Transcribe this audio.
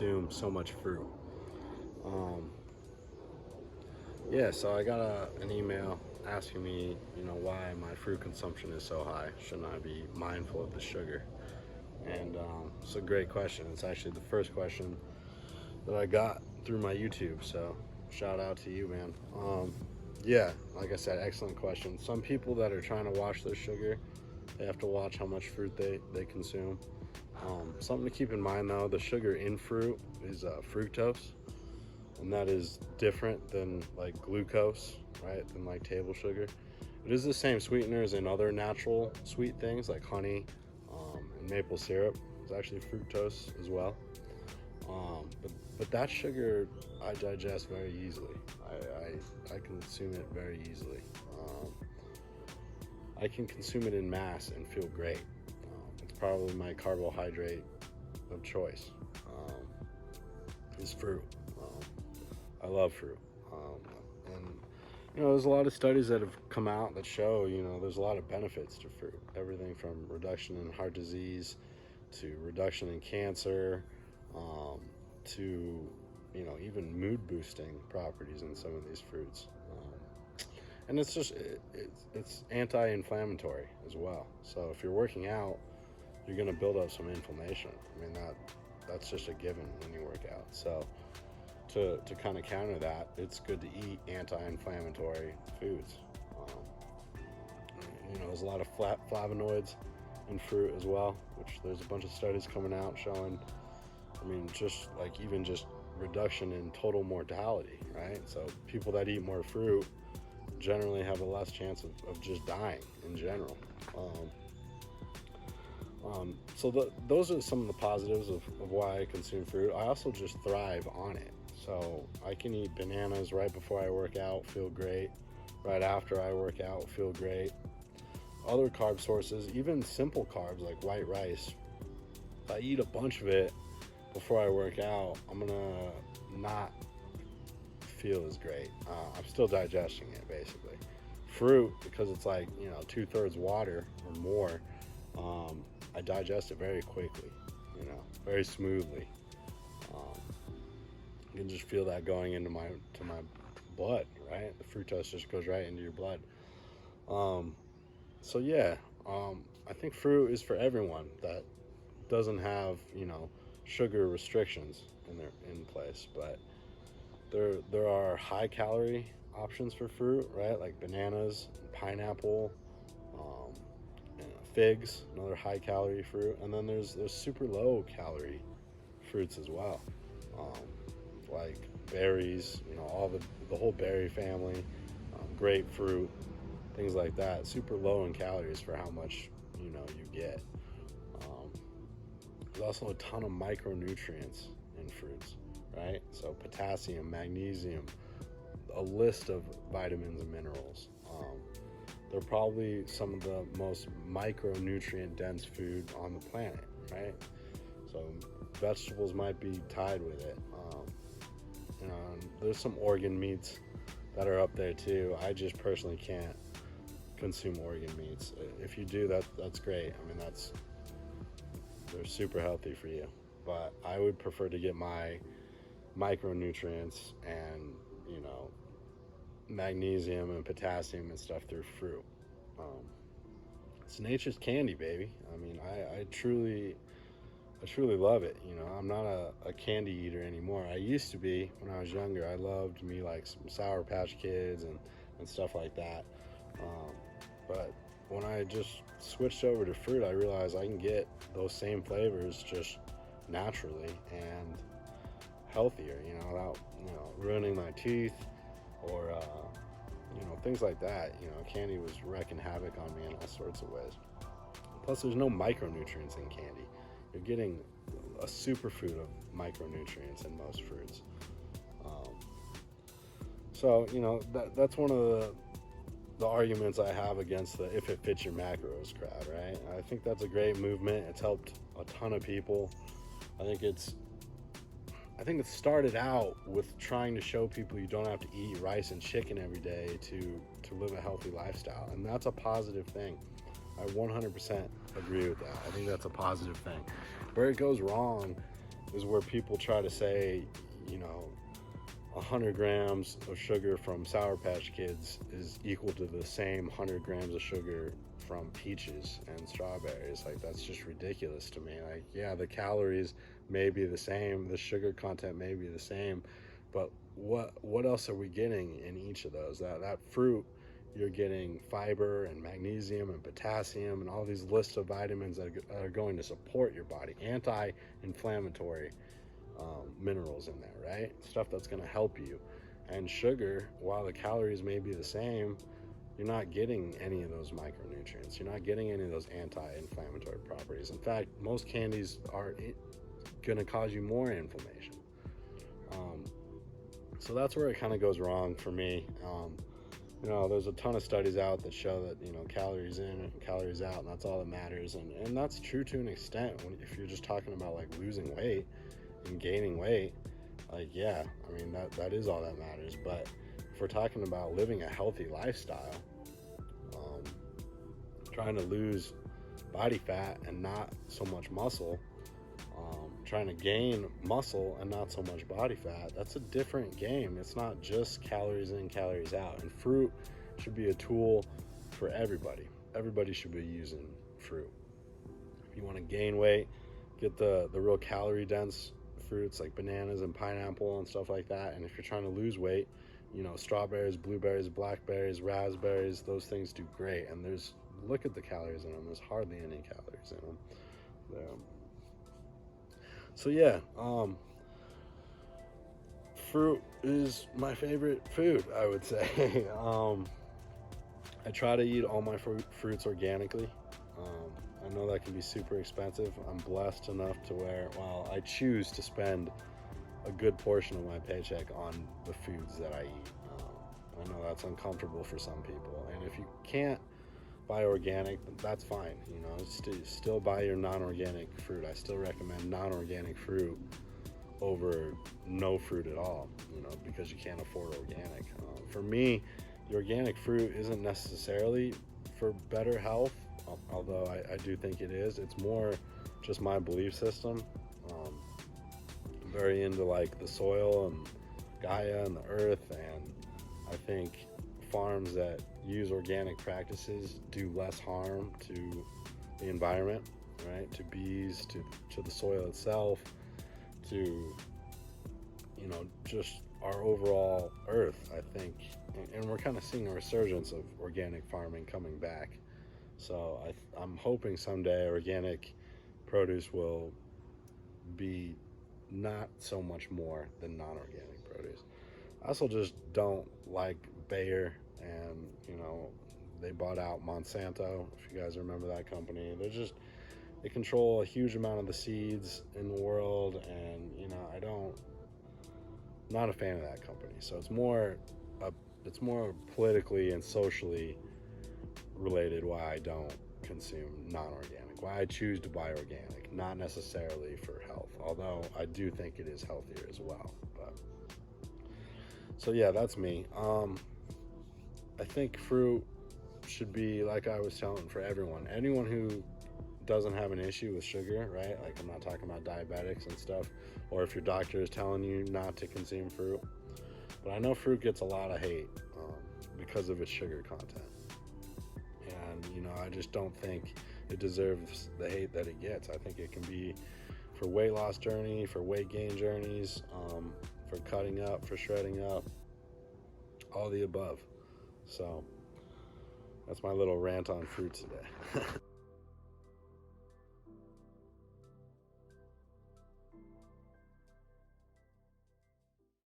consume so much fruit. Yeah, so I got an email asking me, why my fruit consumption is so high. Shouldn't I be mindful of the sugar? And it's a great question. It's actually the first question that I got through my YouTube. So shout out to you, man. Yeah, like I said, excellent question. Some people that are trying to watch their sugar, they have to watch how much fruit they consume. Something to keep in mind though, the sugar in fruit is fructose, and that is different than like glucose, right? Than like table sugar. It is the same sweeteners in other natural sweet things like honey and maple syrup. It's actually fructose as well. But that sugar I digest very easily. I consume it very easily. I can consume it in mass and feel great. It's probably my carbohydrate of choice. Is fruit. I love fruit. And there's a lot of studies that have come out that show, there's a lot of benefits to fruit. Everything from reduction in heart disease to reduction in cancer, to even mood boosting properties in some of these fruits. And it's just it's anti-inflammatory as well. So if you're working out, you're going to build up some inflammation. I mean that's just a given when you work out. So to kind of counter that, it's good to eat anti-inflammatory foods. There's a lot of flavonoids in fruit as well, which there's a bunch of studies coming out showing, just reduction in total mortality, right? So people that eat more fruit generally have a less chance of just dying in general. So those are some of the positives of why I consume fruit. I also just thrive on it. So I can eat bananas right before I work out, feel great. Right after I work out, feel great. Other carb sources, even simple carbs like white rice, if I eat a bunch of it before I work out, I'm gonna not feel as great. I'm still digesting it basically. Fruit, because it's like 2/3 water or more, I digest it very quickly, very smoothly. You can just feel that going into my blood, right? The fructose just goes right into your blood. So yeah, I think fruit is for everyone that doesn't have sugar restrictions in place, but there are high calorie options for fruit, right? Like bananas, pineapple, figs, another high calorie fruit, and then there's super low calorie fruits as well, like berries, all the whole berry family, grapefruit, things like that. Super low in calories for how much you get. There's also a ton of micronutrients in fruits, right? So potassium, magnesium, a list of vitamins and minerals. They're probably some of the most micronutrient dense food on the planet, right? So vegetables might be tied with it. There's some organ meats that are up there too. I just personally can't consume organ meats. If you do, that's great. They're super healthy for you. But I would prefer to get my micronutrients and magnesium and potassium and stuff through fruit. It's nature's candy, baby. I truly love it. I'm not a candy eater anymore. I used to be when I was younger. I loved me like some Sour Patch Kids and stuff like that. But when I just switched over to fruit, I realized I can get those same flavors just naturally and healthier, without ruining my teeth or things like that. Candy was wreaking havoc on me in all sorts of ways. Plus, there's no micronutrients in candy. You're getting a superfood of micronutrients in most fruits. So that's one of the arguments I have against the if it fits your macros crowd, right? I think that's a great movement. It's helped a ton of people. I think it started out with trying to show people you don't have to eat rice and chicken every day to live a healthy lifestyle, and that's a positive thing. I 100% agree with that. I think that's a positive thing. Where it goes wrong is where people try to say, you know, 100 grams of sugar from Sour Patch Kids is equal to the same 100 grams of sugar from peaches and strawberries. Like, that's just ridiculous to me. Like, yeah, the calories may be the same, the sugar content may be the same, but what else are we getting in each of those? That fruit, you're getting fiber and magnesium and potassium and all these lists of vitamins that are going to support your body, anti-inflammatory minerals in there, right? Stuff that's going to help you. And sugar, while the calories may be the same, you're not getting any of those micronutrients. You're not getting any of those anti-inflammatory properties. In fact, most candies are going to cause you more inflammation. So that's where it kind of goes wrong for me. You know, there's a ton of studies out that show that, you know, calories in and calories out, and that's all that matters. And that's true to an extent. If you're just talking about like losing weight and gaining weight, like, yeah, I mean, that is all that matters. But if we're talking about living a healthy lifestyle, trying to lose body fat and not so much muscle, trying to gain muscle and not so much body fat, that's a different game. It's not just calories in, calories out. And fruit should be a tool for everybody. Everybody should be using fruit. If you want to gain weight, get the real calorie dense fruits like bananas and pineapple and stuff like that. And if you're trying to lose weight, you know, strawberries, blueberries, blackberries, raspberries, those things do great. And look at the calories in them. There's hardly any calories in them. So yeah, fruit is my favorite food, I would say. I try to eat all my fruits organically. I know that can be super expensive. I'm blessed enough to where, well, I choose to spend a good portion of my paycheck on the foods that I eat. I know that's uncomfortable for some people, and if you can't buy organic, that's fine. You know, still buy your non-organic fruit. I still recommend non-organic fruit over no fruit at all, you know, because you can't afford organic. For me, the organic fruit isn't necessarily for better health, although I do think it is. It's more just my belief system. I'm very into like the soil and Gaia and the earth, and I think farms that use organic practices do less harm to the environment, right? To bees, to the soil itself, to, you know, just our overall earth, I think. And we're kind of seeing a resurgence of organic farming coming back. So I'm hoping someday organic produce will be not so much more than non-organic produce. I also just don't like Bayer, and, you know, they bought out Monsanto, if you guys remember that company. They control a huge amount of the seeds in the world, and, you know, not a fan of that company. So it's more politically and socially related why I don't consume non-organic, why I choose to buy organic, not necessarily for health, although I do think it is healthier as well. But so yeah, that's me. I think fruit should be, like I was telling, for anyone who doesn't have an issue with sugar, right? Like, I'm not talking about diabetics and stuff, or if your doctor is telling you not to consume fruit. But I know fruit gets a lot of hate because of its sugar content. And, you know, I just don't think it deserves the hate that it gets. I think it can be for weight loss journey, for weight gain journeys, for cutting up, for shredding up, all the above. So that's my little rant on fruit today.